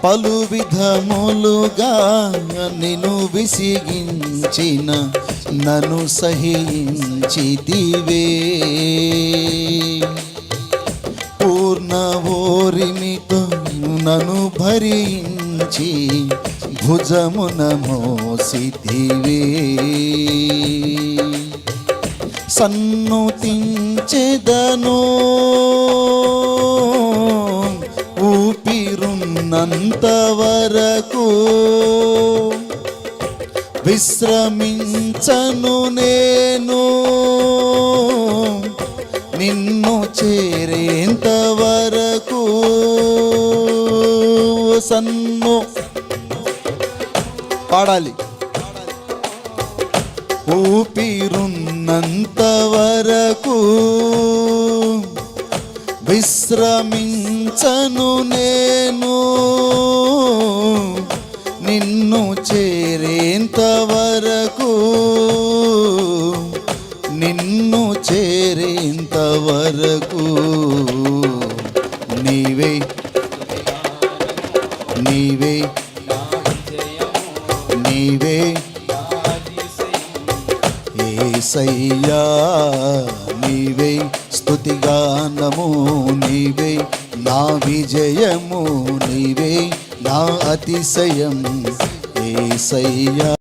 పలు విధములుగా నిన్ను విసిగించిన నన్ను సహించితివే. పూర్ణ ఓరిమితో నన్ను భరించి భుజమున మోసితివే. సన్నుతించెదను ఊపిరున్నంత వరకు, విశ్రమించను నేను నిన్ను చేరేంత వరకు. సన్ను పాడాలి. ఊపిరున్నంత వరకు విశ్రమించను నేను నిన్ను చేరేంత వరకు, నిన్ను చేరేంత వరకు. నీవే నీవే నీవే యేసయ్యా, నీవే స్తుతిగానము, నీవే నా విజయము, నీవే నా అతిశయం యేసయ్యా.